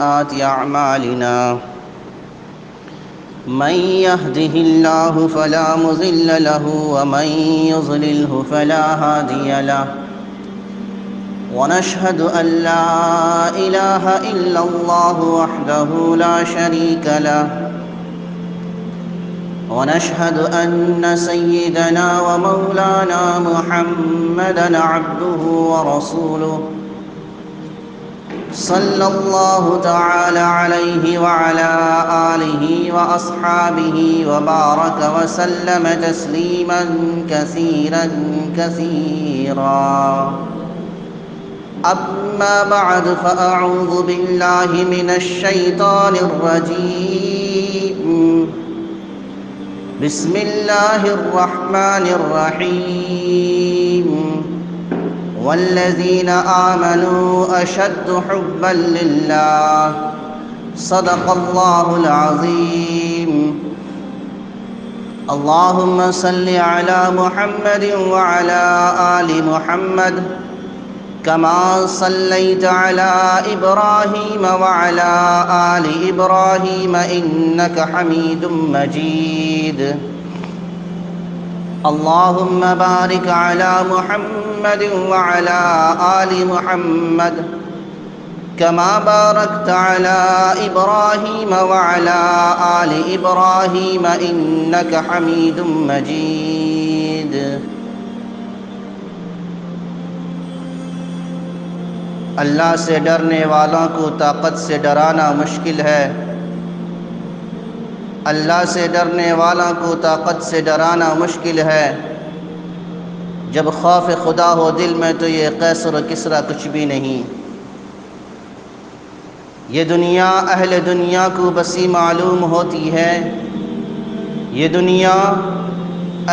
أعمالنا من يهده الله فلا مضل له ومن يضلله فلا هادي له ونشهد أن لا إله إلا الله وحده لا شريك له ونشهد أن سيدنا ومولانا محمدًا عبده ورسوله صلى الله تعالى عليه وعلى آله وأصحابه وبارك وسلم تسليما كثيرا كثيرا. أما بعد فأعوذ بالله من الشيطان الرجيم. بسم الله الرحمن الرحيم. والذين آمنوا أشد حبا لله. صدق الله العظيم. اللهم صل على محمد وعلى آل محمد كما صليت على إبراهيم وعلى آل إبراهيم إنك حميد مجيد. اللهم بارك على محمد وعلى آل محمد كما باركت على إبراهيم وعلى آل إبراهيم إنك حميد مجيد. اللہ سے ڈرنے والوں کو طاقت سے ڈرانا مشکل ہے. اللہ سے ڈرنے والوں کو طاقت سے ڈرانا مشکل ہے. جب خوف خدا ہو دل میں تو یہ قیصر و کسریٰ کچھ بھی نہیں. یہ دنیا اہل دنیا کو بسی معلوم ہوتی ہے. یہ دنیا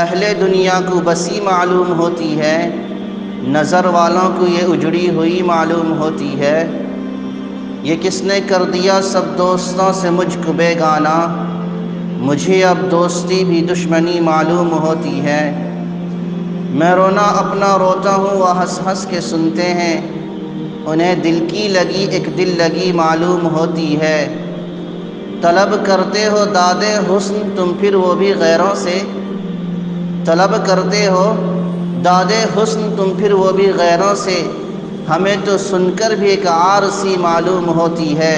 اہل دنیا کو بسی معلوم ہوتی ہے. نظر والوں کو یہ اجڑی ہوئی معلوم ہوتی ہے. یہ کس نے کر دیا سب دوستوں سے مجھ کو بیگانہ. مجھے اب دوستی بھی دشمنی معلوم ہوتی ہے. میں رونا اپنا روتا ہوں وہ ہنس ہنس کے سنتے ہیں. انہیں دل کی لگی ایک دل لگی معلوم ہوتی ہے. طلب کرتے ہو داد حسن تم پھر وہ بھی غیروں سے. طلب کرتے ہو داد حسن تم پھر وہ بھی غیروں سے. ہمیں تو سن کر بھی ایک عار سی معلوم ہوتی ہے.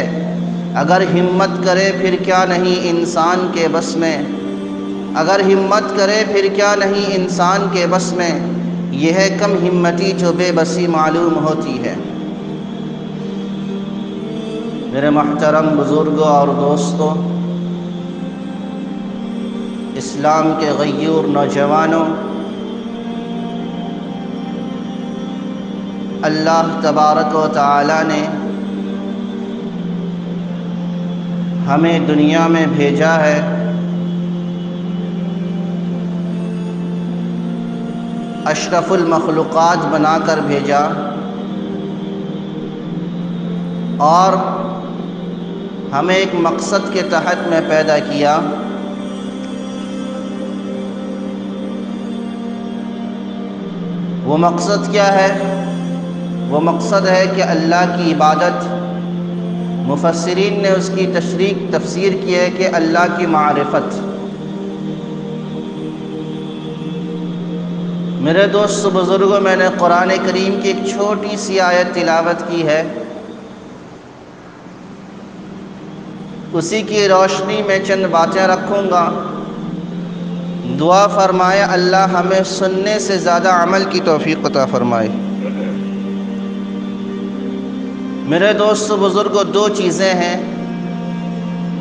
اگر ہمت کرے پھر کیا نہیں انسان کے بس میں. اگر ہمت کرے پھر کیا نہیں انسان کے بس میں. یہ ہے کم ہمتی جو بے بسی معلوم ہوتی ہے. میرے محترم بزرگوں اور دوستوں، اسلام کے غیور نوجوانوں، اللہ تبارک و تعالی نے ہمیں دنیا میں بھیجا ہے اشرف المخلوقات بنا کر بھیجا اور ہمیں ایک مقصد کے تحت میں پیدا کیا. وہ مقصد کیا ہے؟ وہ مقصد ہے کہ اللہ کی عبادت. مفسرین نے اس کی تفسیر کی ہے کہ اللہ کی معرفت. میرے دوست بزرگوں، میں نے قرآن کریم کی ایک چھوٹی سی آیت تلاوت کی ہے. اسی کی روشنی میں چند باتیں رکھوں گا. دعا فرمائے اللہ ہمیں سننے سے زیادہ عمل کی توفیق عطا فرمائے. میرے دوست بزرگوں، دو چیزیں ہیں.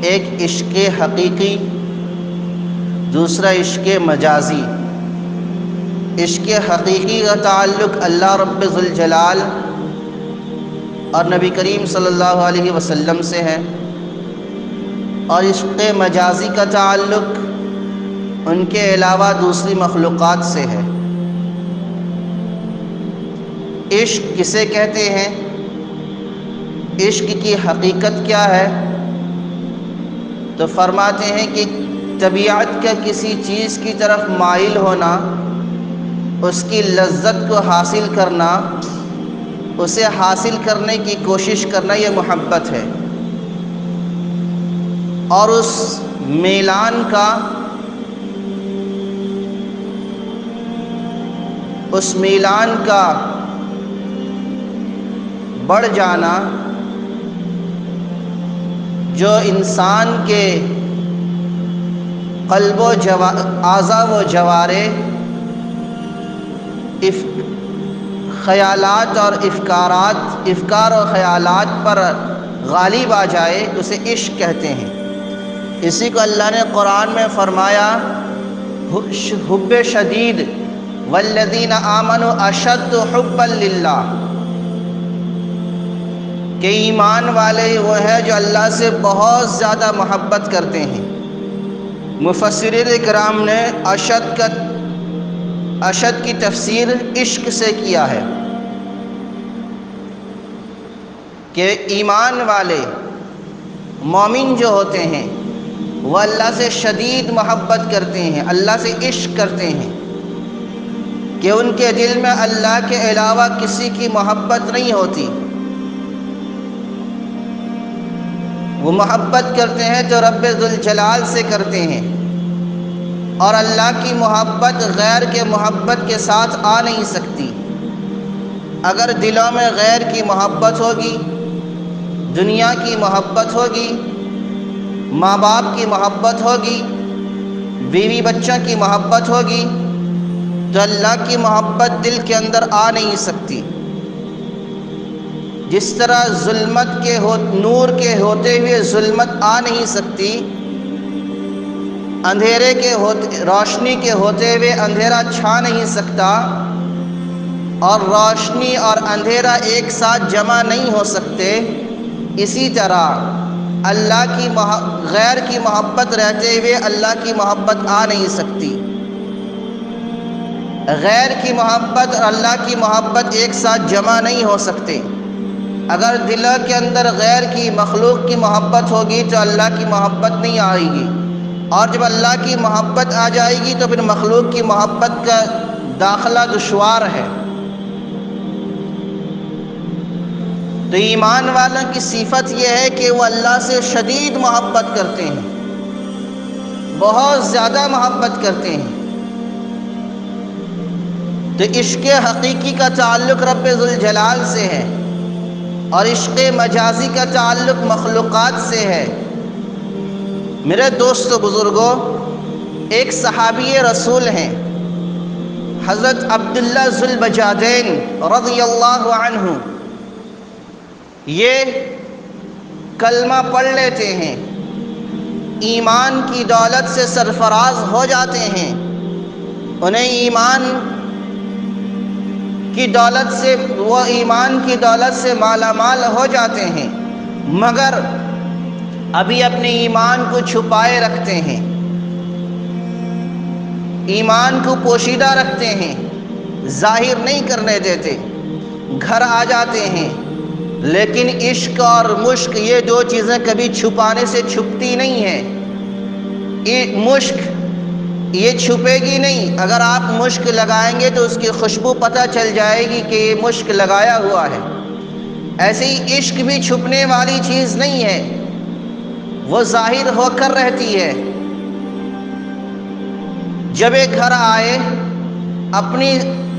ایک عشق حقیقی، دوسرا عشق مجازی. عشق حقیقی کا تعلق اللہ رب ذوالجلال اور نبی کریم صلی اللہ علیہ وسلم سے ہے، اور عشق مجازی کا تعلق ان کے علاوہ دوسری مخلوقات سے ہے. عشق کسے کہتے ہیں؟ عشق کی حقیقت کیا ہے؟ تو فرماتے ہیں کہ طبیعت کا کسی چیز کی طرف مائل ہونا، اس کی لذت کو حاصل کرنا، اسے حاصل کرنے کی کوشش کرنا، یہ محبت ہے. اور اس میلان کا بڑھ جانا جو انسان کے قلب و اعضاء و جوارح خیالات اور افکار و خیالات پر غالب آ جائے اسے عشق کہتے ہیں۔ اسی کو اللہ نے قرآن میں فرمایا حب شدید والذین آمنوا اشد حبا للہ، کہ ایمان والے وہ ہے جو اللہ سے بہت زیادہ محبت کرتے ہیں۔ مفسرین کرام نے اشد کی تفسیر عشق سے کیا ہے کہ ایمان والے مومن جو ہوتے ہیں وہ اللہ سے شدید محبت کرتے ہیں، اللہ سے عشق کرتے ہیں کہ ان کے دل میں اللہ کے علاوہ کسی کی محبت نہیں ہوتی۔ وہ محبت کرتے ہیں تو رب ذوالجلال سے کرتے ہیں، اور اللہ کی محبت غیر کے محبت کے ساتھ آ نہیں سکتی۔ اگر دلوں میں غیر کی محبت ہوگی، دنیا کی محبت ہوگی، ماں باپ کی محبت ہوگی، بیوی بچوں کی محبت ہوگی، تو اللہ کی محبت دل کے اندر آ نہیں سکتی۔ جس طرح ظلمت کے نور کے ہوتے ہوئے ظلمت آ نہیں سکتی، اندھیرے کے روشنی کے ہوتے ہوئے اندھیرا چھا نہیں سکتا، اور روشنی اور اندھیرا ایک ساتھ جمع نہیں ہو سکتے، اسی طرح اللہ کی غیر کی محبت رہتے ہوئے اللہ کی محبت آ نہیں سکتی۔ غیر کی محبت اور اللہ کی محبت ایک ساتھ جمع نہیں ہو سکتے۔ اگر دلوں کے اندر غیر کی مخلوق کی محبت ہوگی تو اللہ کی محبت نہیں آئے گی، اور جب اللہ کی محبت آ جائے گی تو پھر مخلوق کی محبت کا داخلہ دشوار ہے۔ تو ایمان والوں کی صفت یہ ہے کہ وہ اللہ سے شدید محبت کرتے ہیں، بہت زیادہ محبت کرتے ہیں۔ تو عشق حقیقی کا تعلق رب ذوالجلال سے ہے، اور عشق مجازی کا تعلق مخلوقات سے ہے۔ میرے دوستو بزرگوں، ایک صحابی رسول ہیں حضرت عبداللہ ذو البجادین رضی اللہ عنہ، یہ کلمہ پڑھ لیتے ہیں، ایمان کی دولت سے سرفراز ہو جاتے ہیں، انہیں ایمان کی دولت سے وہ ایمان کی دولت سے مالا مال ہو جاتے ہیں، مگر ابھی اپنے ایمان کو چھپائے رکھتے ہیں، ایمان کو پوشیدہ رکھتے ہیں، ظاہر نہیں کرنے دیتے۔ گھر آ جاتے ہیں، لیکن عشق اور مشق یہ دو چیزیں کبھی چھپانے سے چھپتی نہیں ہیں۔ مشق یہ چھپے گی نہیں، اگر آپ مشق لگائیں گے تو اس کی خوشبو پتہ چل جائے گی کہ یہ مشق لگایا ہوا ہے۔ ایسے ہی عشق بھی چھپنے والی چیز نہیں ہے، وہ ظاہر ہو کر رہتی ہے۔ جب ایک گھر آئے، اپنی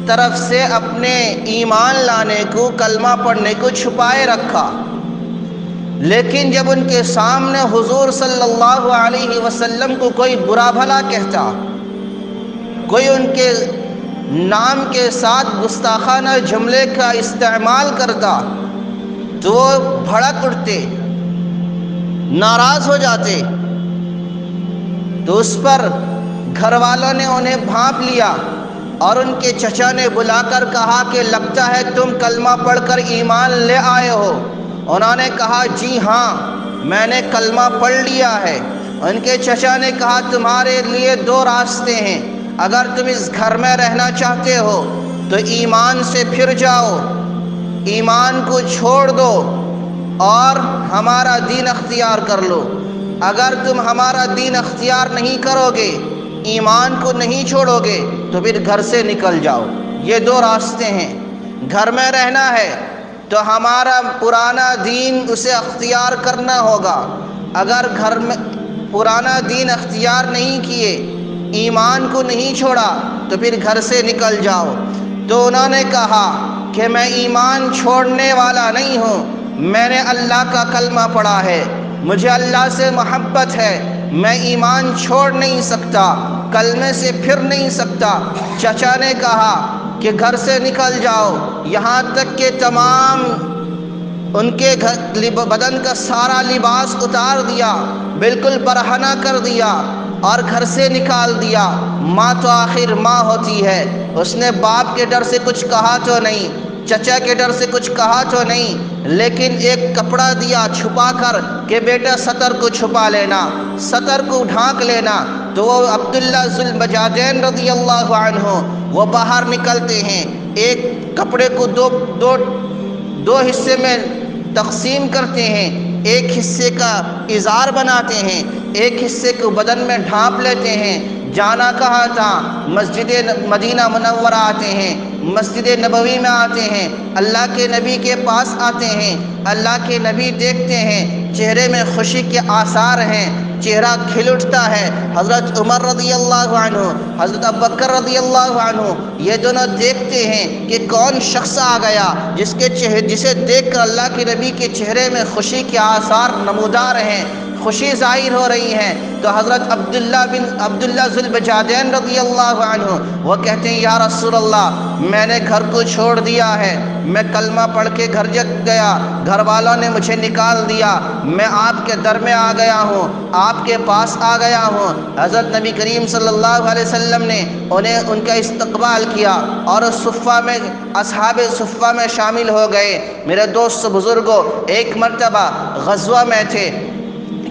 طرف سے اپنے ایمان لانے کو، کلمہ پڑھنے کو چھپائے رکھا، لیکن جب ان کے سامنے حضور صلی اللہ علیہ وسلم کو کوئی برا بھلا کہتا، کوئی ان کے نام کے ساتھ گستاخانہ جملے کا استعمال کرتا، تو وہ بھڑک اٹھتے، ناراض ہو جاتے۔ تو اس پر گھر والوں نے انہیں بھانپ لیا، اور ان کے چچا نے بلا کر کہا کہ لگتا ہے تم کلمہ پڑھ کر ایمان لے آئے ہو۔ انہوں نے کہا جی ہاں، میں نے کلمہ پڑھ لیا ہے۔ ان کے چچا نے کہا تمہارے لیے دو راستے ہیں، اگر تم اس گھر میں رہنا چاہتے ہو تو ایمان سے پھر جاؤ، ایمان کو چھوڑ دو اور ہمارا دین اختیار کر لو۔ اگر تم ہمارا دین اختیار نہیں کرو گے، ایمان کو نہیں چھوڑو گے، تو پھر گھر سے نکل جاؤ۔ یہ دو راستے ہیں۔ گھر میں رہنا ہے تو ہمارا پرانا دین اسے اختیار کرنا ہوگا، اگر گھر میں پرانا دین اختیار نہیں کیے، ایمان کو نہیں چھوڑا تو پھر گھر سے نکل جاؤ۔ تو انہوں نے کہا کہ میں ایمان چھوڑنے والا نہیں ہوں، میں نے اللہ کا کلمہ پڑھا ہے، مجھے اللہ سے محبت ہے، میں ایمان چھوڑ نہیں سکتا، کلمے سے پھر نہیں سکتا۔ چچا نے کہا کہ گھر سے نکل جاؤ، یہاں تک کہ تمام ان کے بدن کا سارا لباس اتار دیا، بالکل برہنہ کر دیا اور گھر سے نکال دیا۔ ماں تو آخر ماں ہوتی ہے، اس نے باپ کے ڈر سے کچھ کہا تو نہیں، چچا کے ڈر سے کچھ کہا تو نہیں، لیکن ایک کپڑا دیا چھپا کر کہ بیٹا سطر کو چھپا لینا، سطر کو ڈھانک لینا۔ تو وہ عبداللہ ذو البجاجین رضی اللہ عنہ وہ باہر نکلتے ہیں، ایک کپڑے کو دو حصے میں تقسیم کرتے ہیں، ایک حصے کا ازار بناتے ہیں، ایک حصے کو بدن میں ڈھانپ لیتے ہیں۔ جانا کہاں تھا؟ مسجد مدینہ منورہ آتے ہیں، مسجد نبوی میں آتے ہیں، اللہ کے نبی کے پاس آتے ہیں۔ اللہ کے نبی دیکھتے ہیں چہرے میں خوشی کے آثار ہیں، چہرہ کھل اٹھتا ہے۔ حضرت عمر رضی اللہ عنہ، حضرت ابوبکر رضی اللہ عنہ یہ دونوں دیکھتے ہیں کہ کون شخص آ گیا جسے دیکھ کر اللہ کے نبی کے چہرے میں خوشی کے آثار نمودار ہیں، خوشی ظاہر ہو رہی ہے۔ تو حضرت عبداللہ ذو البجاجین رضی اللہ عنہ وہ کہتے ہیں یا رسول اللہ، میں نے گھر کو چھوڑ دیا ہے، میں کلمہ پڑھ کے گھر گیا، گھر والوں نے مجھے نکال دیا، میں آپ کے در میں آ گیا ہوں، آپ کے پاس آ گیا ہوں۔ حضرت نبی کریم صلی اللہ علیہ وسلم نے ان کا استقبال کیا اور صفہ میں اصحاب صفہ میں شامل ہو گئے۔ میرے دوست بزرگوں، ایک مرتبہ غزوہ میں تھے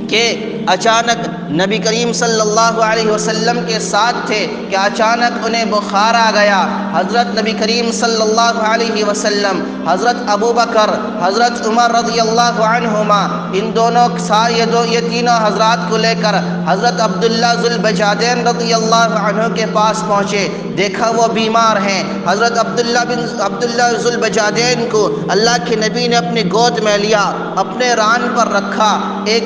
کہ اچانک نبی کریم صلی اللہ علیہ وسلم کے ساتھ تھے کہ اچانک انہیں بخار آ گیا۔ حضرت نبی کریم صلی اللہ علیہ وسلم، حضرت ابوبکر، حضرت عمر رضی اللہ عنہما، ان دونوں یہ تینوں حضرات کو لے کر حضرت عبداللہ ذو البجاجین رضی اللہ عنہ کے پاس پہنچے۔ دیکھا وہ بیمار ہیں۔ حضرت عبداللہ ذو البجاجین کو اللہ کے نبی نے اپنی گود میں لیا، اپنے ران پر رکھا، ایک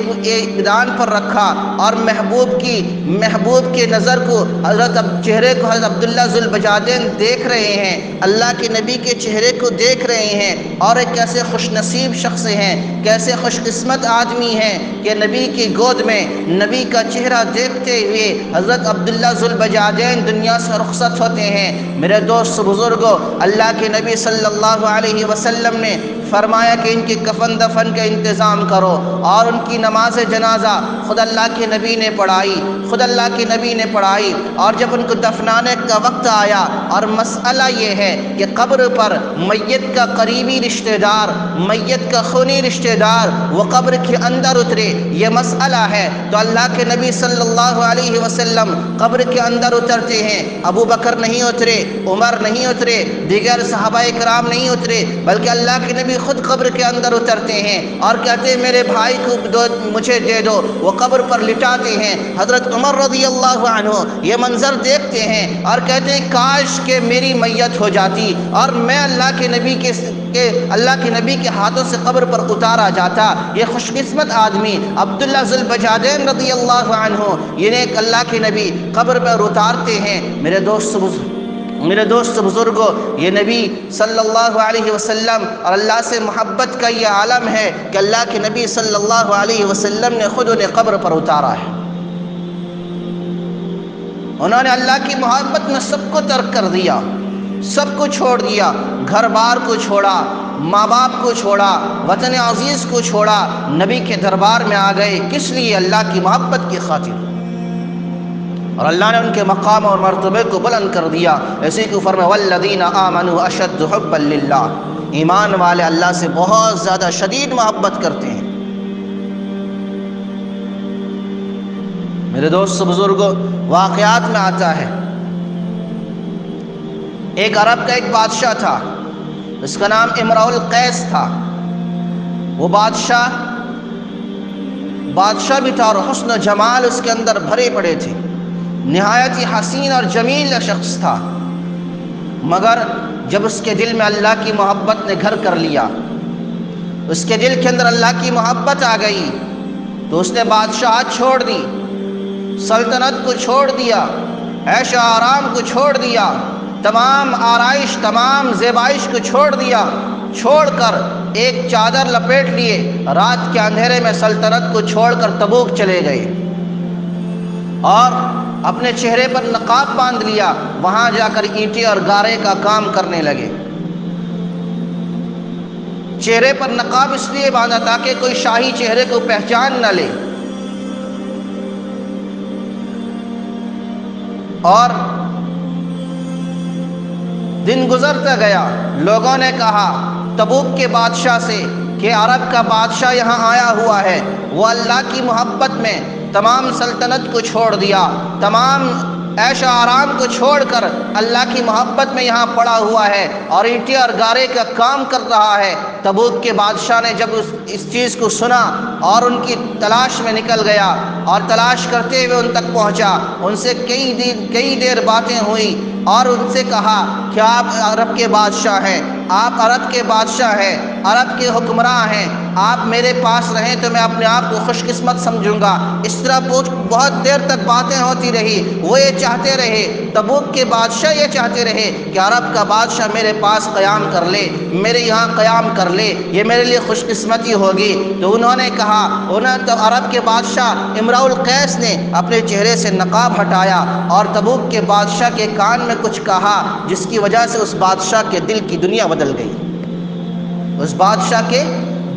ران پر رکھا اور محبوب کی نظر کو چہرے کو حضرت عبداللہ ذو البجاجین دیکھ رہے ہیں، اللہ کے نبی کے چہرے کو دیکھ رہے ہیں، اور ایک کیسے خوش نصیب شخص ہیں، کیسے خوش قسمت آدمی ہیں کہ نبی کی گود میں نبی کا چہرہ دیکھتے ہوئے حضرت عبداللہ ذو البجاجین دنیا سے رخصت ہوتے ہیں۔ میرے دوست بزرگوں، اللہ کے نبی صلی اللہ علیہ وسلم نے فرمایا کہ ان کے کفن دفن کا انتظام کرو، اور ان کی نماز جنازہ خود اللہ کے نبی نے پڑھائی، اور جب ان کو دفنانے کا وقت آیا اور مسئلہ یہ ہے کہ قبر پر میت کا قریبی رشتہ دار، میت کا خونی رشتہ دار وہ قبر کے اندر اترے، یہ مسئلہ ہے، تو اللہ کے نبی صلی اللہ علیہ وسلم قبر کے اندر اترتے ہیں۔ ابو بکر نہیں اترے، عمر نہیں اترے، دیگر صحابہ کرام نہیں اترے، بلکہ اللہ کے نبی خود قبر کے اندر اترتے ہیں اور کہتے ہیں میرے بھائی کو مجھے دے دو، وہ قبر پر لٹاتے ہیں۔ حضرت عمر رضی اللہ عنہ یہ منظر دیکھتے ہیں اور کہتے ہیں کاش کہ میری میت ہو جاتی اور میں اللہ کے نبی کے ہاتھوں سے قبر پر اتارا جاتا۔ یہ خوش قسمت آدمی عبداللہ ذو البجاجین رضی اللہ عنہ یہ اللہ کے نبی قبر پر اتارتے ہیں۔ میرے دوست بزرگوں، یہ نبی صلی اللہ علیہ وسلم اور اللہ سے محبت کا یہ عالم ہے کہ اللہ کے نبی صلی اللہ علیہ وسلم نے خود انہیں قبر پر اتارا ہے۔ انہوں نے اللہ کی محبت میں سب کو ترک کر دیا، سب کو چھوڑ دیا، گھر بار کو چھوڑا، ماں باپ کو چھوڑا، وطن عزیز کو چھوڑا، نبی کے دربار میں آ گئے۔ کس لیے؟ اللہ کی محبت کی خاطر، اور اللہ نے ان کے مقام اور مرتبے کو بلند کر دیا۔ اسی کو فرمایا والذین آمنوا اشد حبا للہ، ایمان والے اللہ سے بہت زیادہ شدید محبت کرتے ہیں۔ میرے دوست بزرگوں، واقعات میں آتا ہے ایک عرب کا ایک بادشاہ تھا، اس کا نام امرؤ القیس تھا۔ وہ بادشاہ بھی تھا اور حسن و جمال اس کے اندر بھرے پڑے تھے، نہایت ہی حسین اور جمیل شخص تھا، مگر جب اس کے دل میں اللہ کی محبت نے گھر کر لیا، اس کے دل کے اندر اللہ کی محبت آ گئی، تو اس نے بادشاہت چھوڑ دی، سلطنت کو چھوڑ دیا، عیش و آرام کو چھوڑ دیا، تمام آرائش تمام زیبائش کو چھوڑ دیا، چھوڑ کر ایک چادر لپیٹ لیے، رات کے اندھیرے میں سلطنت کو چھوڑ کر تبوک چلے گئے اور اپنے چہرے پر نقاب باندھ لیا، وہاں جا کر اینٹیں اور گارے کا کام کرنے لگے۔ چہرے پر نقاب اس لیے باندھا تاکہ کوئی شاہی چہرے کو پہچان نہ لے، اور دن گزرتا گیا۔ لوگوں نے کہا تبوک کے بادشاہ سے کہ عرب کا بادشاہ یہاں آیا ہوا ہے، وہ اللہ کی محبت میں تمام سلطنت کو چھوڑ دیا، تمام عیش و آرام کو چھوڑ کر اللہ کی محبت میں یہاں پڑا ہوا ہے اور اینٹیں اور گارے کا کام کر رہا ہے۔ تبوک کے بادشاہ نے جب اس چیز کو سنا اور ان کی تلاش میں نکل گیا اور تلاش کرتے ہوئے ان تک پہنچا، ان سے کئی دیر باتیں ہوئی اور ان سے کہا کہ آپ عرب کے بادشاہ ہیں، آپ عرب کے بادشاہ ہیں، عرب کے حکمراں ہیں، آپ میرے پاس رہیں تو میں اپنے آپ کو خوش قسمت سمجھوں گا۔ اس طرح بہت دیر تک باتیں ہوتی رہی، وہ یہ چاہتے رہے، تبوک کے بادشاہ یہ چاہتے رہے کہ عرب کا بادشاہ میرے پاس قیام کر لے، میرے یہاں قیام کر لے، یہ میرے لیے خوش قسمتی ہوگی۔ تو انہوں نے کہا، تو عرب کے بادشاہ امراء القیس نے اپنے چہرے سے نقاب ہٹایا اور تبوک کے بادشاہ کے کان میں کچھ کہا، جس کی وجہ سے اس بادشاہ کے دل کی دنیا بدل گئی، اس بادشاہ کے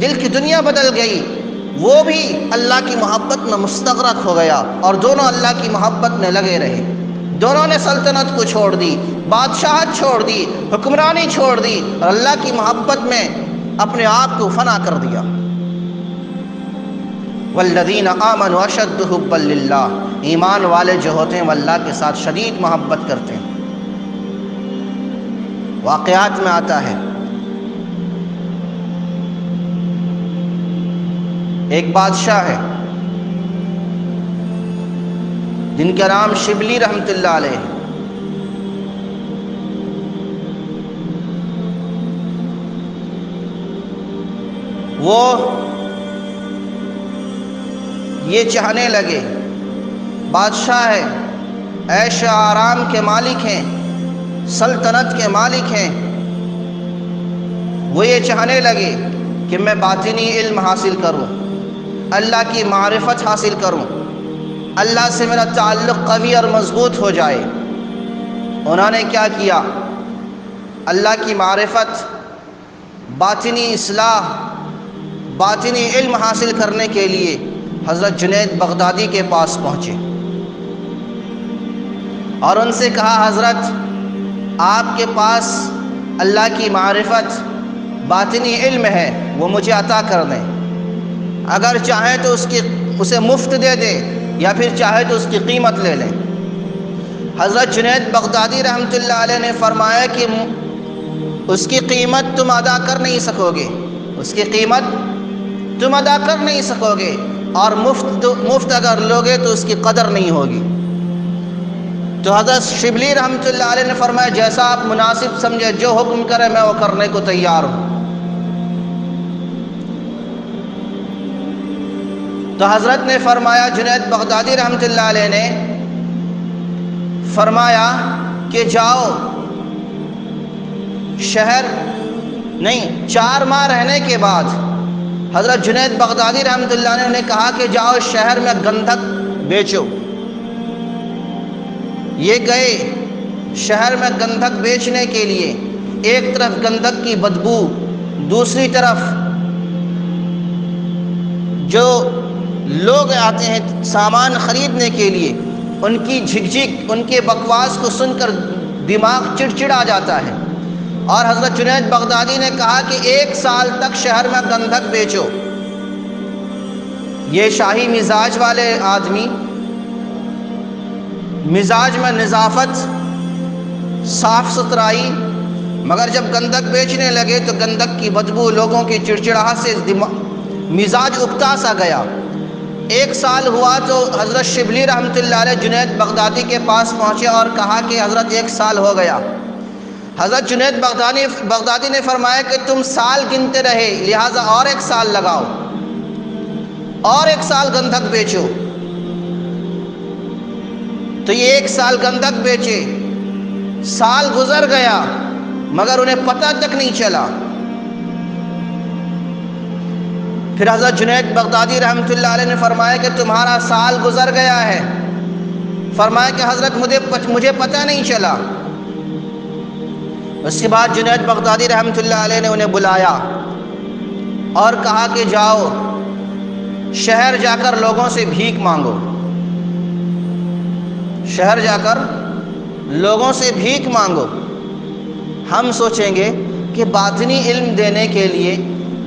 دل کی دنیا بدل گئی، وہ بھی اللہ کی محبت میں مستغرق ہو گیا اور دونوں اللہ کی محبت میں لگے رہے۔ دونوں نے سلطنت کو چھوڑ دی، بادشاہت چھوڑ دی، حکمرانی چھوڑ دی اور اللہ کی محبت میں اپنے آپ کو فنا کر دیا۔ والذین آمنوا اشد حبا للہ، ایمان والے جو ہوتے ہیں وہ اللہ کے ساتھ شدید محبت کرتے ہیں۔ واقعات میں آتا ہے ایک بادشاہ ہے جن کا نام شبلی رحمت اللہ علیہ، وہ یہ چاہنے لگے، بادشاہ ہے، عیش و آرام کے مالک ہیں، سلطنت کے مالک ہیں، وہ یہ چاہنے لگے کہ میں باطنی علم حاصل کروں، اللہ کی معرفت حاصل کروں، اللہ سے میرا تعلق قوی اور مضبوط ہو جائے۔ انہوں نے کیا کیا؟ اللہ کی معرفت، باطنی اصلاح، باطنی علم حاصل کرنے کے لیے حضرت جنید بغدادی کے پاس پہنچے اور ان سے کہا، حضرت آپ کے پاس اللہ کی معرفت، باطنی علم ہے، وہ مجھے عطا کر دیں، اگر چاہیں تو اسے مفت دے دیں یا پھر چاہے تو اس کی قیمت لے لیں۔ حضرت جنید بغدادی رحمت اللہ علیہ نے فرمایا کہ اس کی قیمت تم ادا کر نہیں سکو گے، اس کی قیمت تم ادا کر نہیں سکو گے، اور مفت اگر لوگے تو اس کی قدر نہیں ہوگی۔ تو حضرت شبلی رحمت اللہ علیہ نے فرمایا، جیسا آپ مناسب سمجھے، جو حکم کرے میں وہ کرنے کو تیار ہوں۔ تو حضرت نے فرمایا، جنید بغدادی رحمت اللہ علیہ نے فرمایا کہ جاؤ، شہر نہیں 4 ماہ رہنے کے بعد حضرت جنید بغدادی رحمت اللہ علیہ نے کہا کہ جاؤ شہر میں گندھک بیچو۔ یہ گئے شہر میں گندھک بیچنے کے لیے، ایک طرف گندھک کی بدبو، دوسری طرف جو لوگ آتے ہیں سامان خریدنے کے لیے، ان کی جھک ان کے بکواس کو سن کر دماغ چڑچڑا جاتا ہے۔ اور حضرت جنید بغدادی نے کہا کہ 1 سال تک شہر میں گندھک بیچو۔ یہ شاہی مزاج والے آدمی، مزاج میں نظافت، صاف ستھرائی، مگر جب گندھک بیچنے لگے تو گندھک کی بدبو، لوگوں کی چڑچڑاہٹ سے مزاج اکتا سا گیا۔ 1 سال ہوا تو حضرت شبلی رحمت اللہ علیہ جنید بغدادی کے پاس پہنچے اور کہا کہ حضرت 1 سال ہو گیا۔ حضرت جنید بغدادی نے فرمایا کہ تم سال گنتے رہے، لہٰذا اور 1 سال لگاؤ، اور 1 سال گندھک بیچو۔ تو یہ 1 سال گندک بیچے، سال گزر گیا مگر انہیں پتہ تک نہیں چلا۔ پھر حضرت جنید بغدادی رحمۃ اللہ علیہ نے فرمایا کہ تمہارا سال گزر گیا ہے۔ فرمایا کہ حضرت مجھے پتہ نہیں چلا۔ اس کے بعد جنید بغدادی رحمۃ اللہ علیہ نے انہیں بلایا اور کہا کہ جاؤ شہر جا کر لوگوں سے بھیک مانگو، شہر جا کر لوگوں سے بھیک مانگو۔ ہم سوچیں گے کہ باطنی علم دینے کے لیے،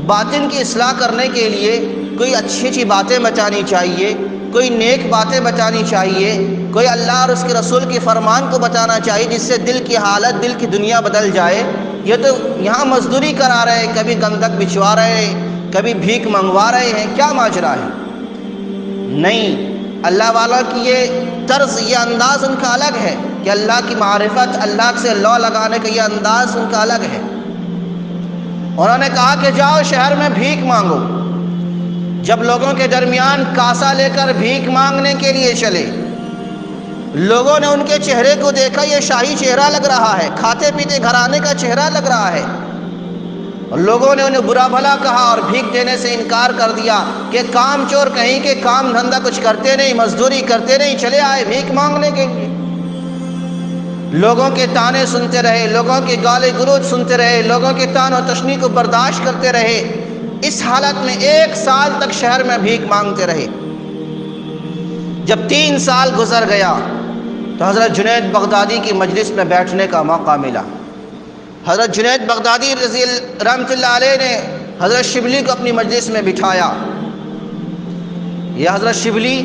باطن کی اصلاح کرنے کے لیے کوئی اچھی اچھی باتیں بتانی چاہیے، کوئی نیک باتیں بتانی چاہیے، کوئی اللہ اور اس کے رسول کے فرمان کو بتانا چاہیے جس سے دل کی حالت، دل کی دنیا بدل جائے۔ یہ تو یہاں مزدوری کرا رہے ہیں، کبھی گندک بچھوا رہے ہیں، کبھی بھیک منگوا رہے ہیں، کیا ماجرا ہے؟ نہیں، اللہ والا کی یہ طرز، یہ انداز ان کا الگ ہے کہ اللہ کی معرفت، اللہ سے لو لگانے کا یہ انداز ان کا الگ ہے۔ انہوں نے کہا کہ جاؤ شہر میں بھیک مانگو۔ جب لوگوں کے درمیان کاسا لے کر بھیک مانگنے کے لیے چلے، لوگوں نے ان کے چہرے کو دیکھا، یہ شاہی چہرہ لگ رہا ہے، کھاتے پیتے گھرانے کا چہرہ لگ رہا ہے، اور لوگوں نے انہیں برا بھلا کہا اور بھیک دینے سے انکار کر دیا کہ کام چور کہیں کہ کام دھندہ کچھ کرتے نہیں، مزدوری کرتے نہیں، چلے آئے بھیک مانگنے کے لیے۔ لوگوں کے تانے سنتے رہے، لوگوں کے گالے گلوچ سنتے رہے، لوگوں کے تان و تشنی کو برداشت کرتے رہے۔ اس حالت میں 1 سال تک شہر میں بھیک مانگتے رہے۔ جب 3 سال گزر گیا تو حضرت جنید بغدادی کی مجلس میں بیٹھنے کا موقع ملا۔ حضرت جنید بغدادی رحمۃ اللہ علیہ نے حضرت شبلی کو اپنی مجلس میں بٹھایا۔ یہ حضرت شبلی،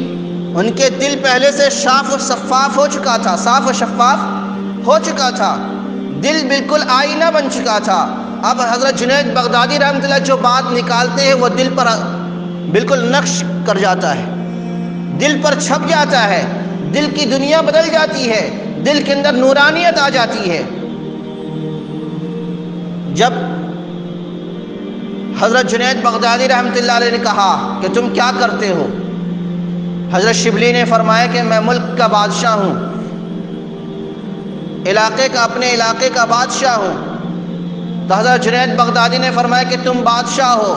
ان کے دل پہلے سے صاف و شفاف ہو چکا تھا، صاف و شفاف ہو چکا تھا، دل بالکل آئینہ بن چکا تھا۔ اب حضرت جنید بغدادی رحمۃ اللہ جو بات نکالتے ہیں وہ دل پر بالکل نقش کر جاتا ہے، دل پر چھپ جاتا ہے، دل کی دنیا بدل جاتی ہے، دل کے اندر نورانیت آ جاتی ہے۔ جب حضرت جنید بغدادی رحمۃ اللہ علیہ نے کہا کہ تم کیا کرتے ہو، حضرت شبلی نے فرمایا کہ میں ملک کا بادشاہ ہوں، علاقے کا، اپنے علاقے کا بادشاہ ہوں۔ تو حضرت جنید بغدادی نے فرمایا کہ تم بادشاہ ہو،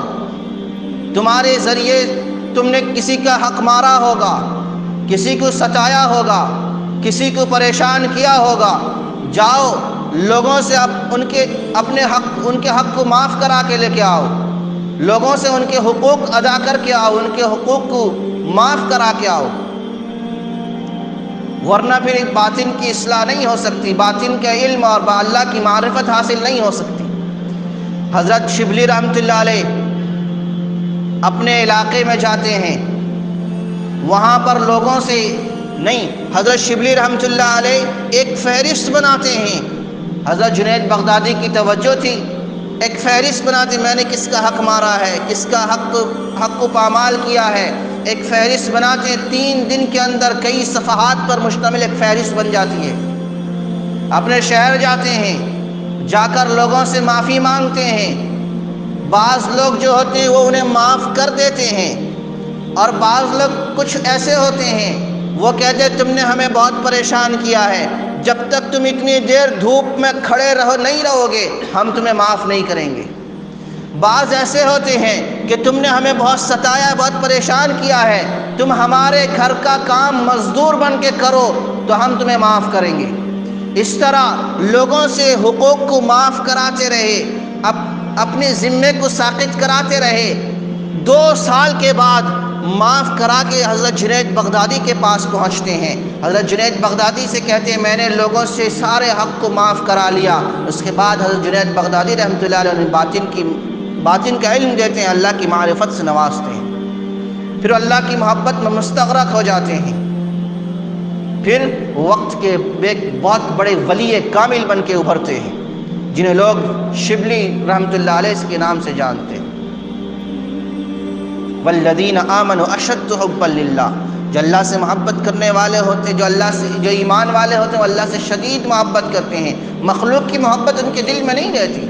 تمہارے ذریعے تم نے کسی کا حق مارا ہوگا، کسی کو ستایا ہوگا، کسی کو پریشان کیا ہوگا، جاؤ لوگوں سے ان کے حق کو معاف کرا کے لے کے آؤ، لوگوں سے ان کے حقوق ادا کر کے آؤ، ان کے حقوق کو معاف کرا کے آؤ، ورنہ پھر باطن کی اصلاح نہیں ہو سکتی، باطن کا علم اور اللہ کی معرفت حاصل نہیں ہو سکتی۔ حضرت شبلی رحمۃ اللہ علیہ اپنے علاقے میں جاتے ہیں، وہاں پر لوگوں سے نہیں، حضرت شبلی رحمۃ اللہ علیہ ایک فہرست بناتے ہیں۔ حضرت جنید بغدادی کی توجہ تھی، ایک فہرست بناتے، میں نے کس کا حق مارا ہے، کس کا حق کو پامال کیا ہے، ایک فہرست بناتے ہیں۔ 3 دن کے اندر کئی صفحات پر مشتمل ایک فہرست بن جاتی ہے۔ اپنے شہر جاتے ہیں، جا کر لوگوں سے معافی مانگتے ہیں۔ بعض لوگ جو ہوتے ہیں وہ انہیں معاف کر دیتے ہیں، اور بعض لوگ کچھ ایسے ہوتے ہیں وہ کہتے ہیں تم نے ہمیں بہت پریشان کیا ہے، جب تک تم اتنی دیر دھوپ میں کھڑے نہیں رہو گے ہم تمہیں معاف نہیں کریں گے۔ بعض ایسے ہوتے ہیں کہ تم نے ہمیں بہت ستایا، بہت پریشان کیا ہے، تم ہمارے گھر کا کام مزدور بن کے کرو تو ہم تمہیں معاف کریں گے۔ اس طرح لوگوں سے حقوق کو معاف کراتے رہے، اپنے ذمے کو ساقط کراتے رہے۔ 2 سال کے بعد معاف کرا کے حضرت جنید بغدادی کے پاس پہنچتے ہیں۔ حضرت جنید بغدادی سے کہتے ہیں میں نے لوگوں سے سارے حق کو معاف کرا لیا۔ اس کے بعد حضرت جنید بغدادی رحمۃ اللہ علیہ باطن کا علم دیتے ہیں، اللہ کی معرفت سے نوازتے ہیں، پھر اللہ کی محبت میں مستغرق ہو جاتے ہیں، پھر وقت کے ایک بہت بڑے ولی کامل بن کے ابھرتے ہیں جنہیں لوگ شبلی رحمۃ اللہ علیہ کے نام سے جانتے ہیں۔ والذین آمنوا اشد حبا للہ، جو اللہ سے محبت کرنے والے ہوتے، جو ایمان والے ہوتے ہیں وہ اللہ سے شدید محبت کرتے ہیں، مخلوق کی محبت ان کے دل میں نہیں رہتی۔